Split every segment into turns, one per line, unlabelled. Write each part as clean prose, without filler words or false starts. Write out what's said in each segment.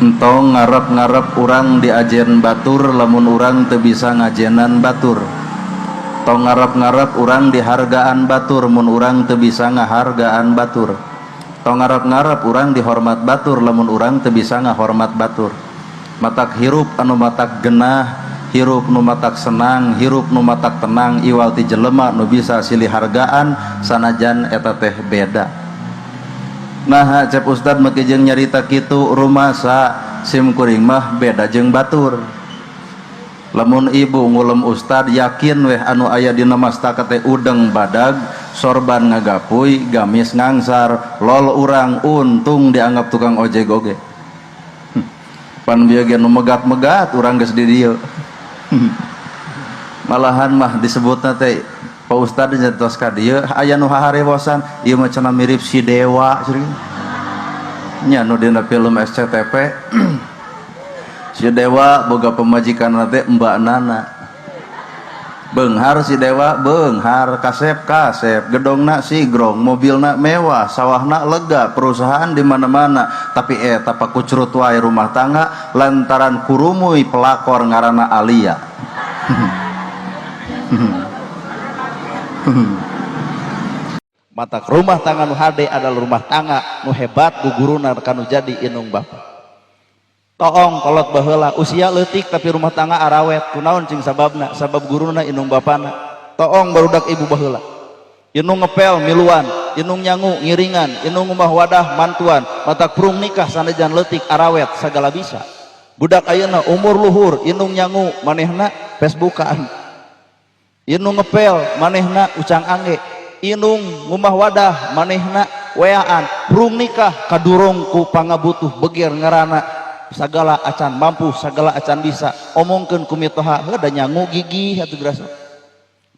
entong ngarep-ngarep urang diajen batur lamun urang teu bisa ngajenan batur, tong ngarep-ngarep urang dihargaan batur mun urang teu bisa ngahargaan batur, tong ngarep-ngarep urang dihormat batur lamun urang teu bisa ngahormat batur. Matak hirup anu matak genah, hirup nu matak senang, hirup nu matak tenang, iwal ti jelema nu bisa silih hargaan sanajan eta teh beda. Nah cep ustad make jeung nyarita kitu rumasa sim kuring mah beda jeung batur. Lamun ibu ngulem ustad yakin weh anu aya dina mastaka teh udeng badag, sorban ngagapuy, gamis ngangsar, lol urang untung dianggap tukang ojek oge. Pan bieu ge nu megat-megat urang geus di dieu. Malahan mah disebutna teh Pak Ustad nyetos ka dieu aya nu haharewosan ieu mah cenah mirip si dewa nya nu dina film SCTV. Si dewa boga pemajikanna teh mbaknana beunghar, si dewa beunghar, kasep gedongna sigrong, mobilna mewah, sawahna lega, perusahaan di mana-mana, tapi eta pakucrut wae rumah tangga lantaran kurumuy pelakor ngaranna Alia. Matak rumah tangga nu hade adalah rumah tangga nu hebat guguruna kanu jadi inung bapa. Toong kolot baheula usia leutik tapi rumah tangga arawet, kunaon cing sababna? Sabab guruna inung bapana. Toong barudak ibu baheula inung ngepel miluan, inung nyangu ngiringan, inung umah wadah mantuan, matak prung nikah sanajan leutik arawet sagala bisa. Budak ayeuna umur luhur inung nyangu manehna facebookan, inung ngepel manehna ucang angge, inung ngumah wadah manehna weaan, prung nikah kadurung ku pangabutuh beger ngarana sagala acan mampu, sagala acan bisa, omongkeun ku mitoha heuh da nyangu gigi atuh grasa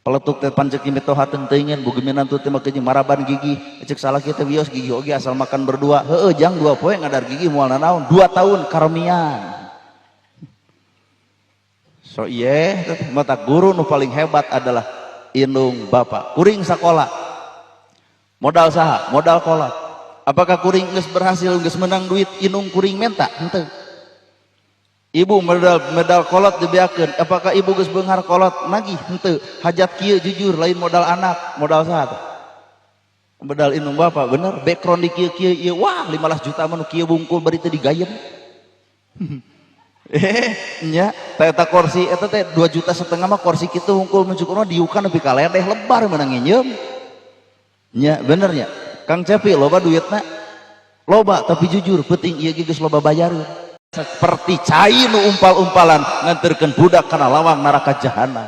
peletuk teh pancek mitoha teu teuingin boga minantu teh make jeung maraban gigi cek salah kieu teh wios gigi oge asal makan berdua heueuh jang 2 poe ngadar gigi moal nanaon 2 tahun karemian. So iye mata guru nu paling hebat adalah inung bapa. Kuring sakola modal saha? Modal kolot. Apakah kuring geus berhasil geus menang duit inung kuring menta? Henteu. Ibu medal kolot dibeakeun, apakah ibu geus beunghar kolot nagih? Henteu. Hajat kieu jujur lain modal anak, modal saha? Modal inung bapa, bener. Background di kieu-kieu ieu wah 15 juta mah nu kieu bungkul bari teu digayem. Nya eta kursi eta teh 2,5 juta mah kursi kitu hungkul mencukupna diukan nepi ka ledeh lebar meunang nginjem. Nya bener nya. Kang Cepi loba duitna. Loba tapi jujur penting ieu geus loba bayareun. Seperti cai nu umpal-umpalan nganterkeun budak kana lawang neraka jahanam.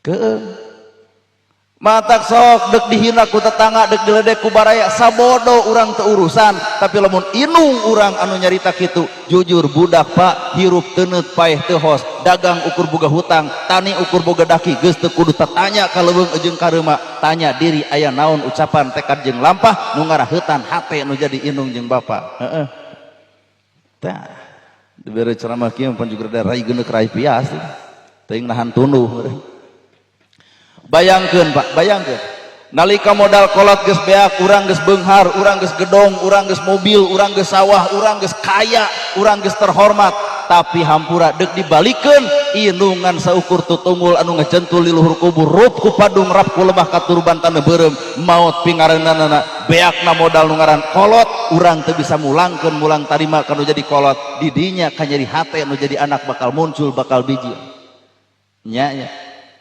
Keung matak sok dek dihina ku tetangga, dek diledek ku baraya, sabodo urang teu urusan. Tapi lamun inung urang anu nyarita kitu jujur budak pak hirup teu neut paeh teu hos, dagang ukur boga hutang, tani ukur boga daki, geus teu kudu tatanya ka leuweung jeung kareuma, tanya diri aya naon ucapan tekad jeung lampah nu ngaraheutan hate nu jadi inung jeung bapa. Heeh. Tah dibere ceramah kieu pan juga da rai geuneuk rai pias teuing nahan tunduh. Bayangkeun Pak, bayangkeun nalika modal kolot geus beak, urang geus beunghar, urang geus gedong, urang geus mobil, urang geus sawah, urang geus kaya, urang geus terhormat, tapi hampura dek dibalikeun inungan saukur tutunggul anu ngajentul di luhur kubur, rup ku padung rap ku lemah katurban tanu beureum, maut pingareunana beakna modal nu ngaran kolot, urang teu bisa mulangkeun mulang tarima kanu jadi kolot, di dinya ka nyeri hate nu jadi anak bakal muncul bakal biji. Nya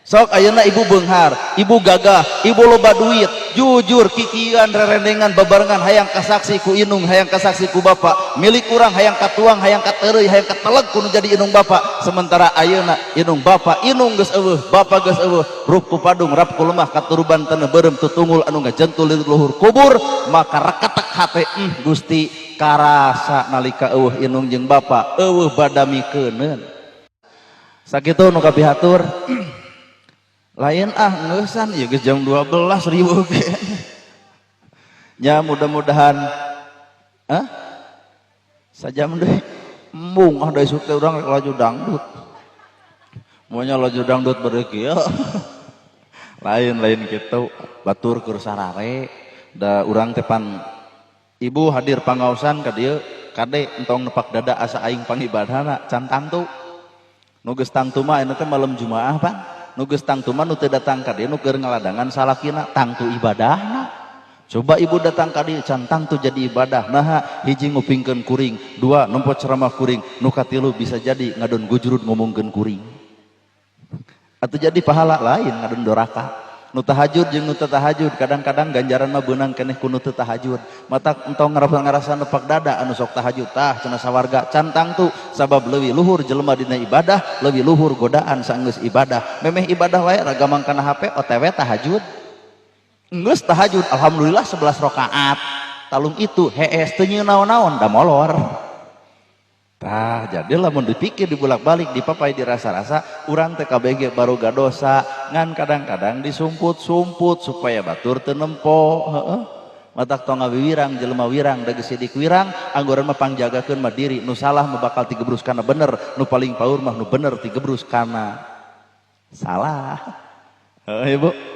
sok ayeuna ibu beunghar, ibu gagah, ibu loba duit, jujur kikian rerendengan babarengan hayang kasaksi ku inung, hayang kasaksi ku bapa, milik urang hayang katuang, hayang kateureuy, hayang kateleg kudu jadi inung bapa. Sementara ayeuna inung bapa, inung geus eueuh, bapa geus eueuh, rup ku padung rap ku lemah katurban teu beureum tutunggul anu ngajentul di luhur kubur, maka reketek hate Gusti karasa nalika eueuh inung jeung bapa, eueuh badamikeun. Sakitu nu kapihatur. Lain ngeusan ya geus jam 12 ribu ge. Ya mudah-mudahan sajam deui embung da isuk teh urang laju dangdut. Monya laju dangdut beureuk kieu. Lain kitu batur keur sarare da urang teh pan ibu hadir pangaosan ka dieu kade entong nepak dada asa aing pangibadahna can tangtu nu geus tangtu mah eta teh malam Jumaah Pan nu geus tangtu mah nu teu datang ka dieu nu keur ngaladangan salakina tangtu ibadahna. Coba ibu datang ka dieu can tangtu jadi ibadah. Nah hiji ngupingkeun kuring, dua nempo ceramah kuring, nu katilu bisa jadi ngadon gujrud ngomongkeun kuring atau jadi pahala lain ngadon doraka. Nu tahajud jeung nu teu tahajud kadang-kadang ganjaran mah beunang keneh ku nu teu tahajud. Matak entong ngarasa nepak dada anu sok tahajud tah cenah sawarga can tangtu sabab leuwih luhur jelema dina ibadah, leuwih luhur godaan saenggeus ibadah. Memeh ibadah wae ragamang kana HP OTW tahajud. Geus tahajud alhamdulillah 11 rakaat. Talung itu hees teu nyieun naon-naon da molor. Tah jadilah mun dipikir dibulak-balik dipapai dirasa-rasa urang teh KBG baruga dosa ngan kadang-kadang disumput-sumput supaya batur teu nempo heeh. Matak tong ngawiwirang jelema wirang da geus sidik wirang anggoran mah pangjagakeun mah diri nu salah mah bakal tigebrus kana bener nu paling paur mah nu bener tigebrus kana salah. Heeh Ibu.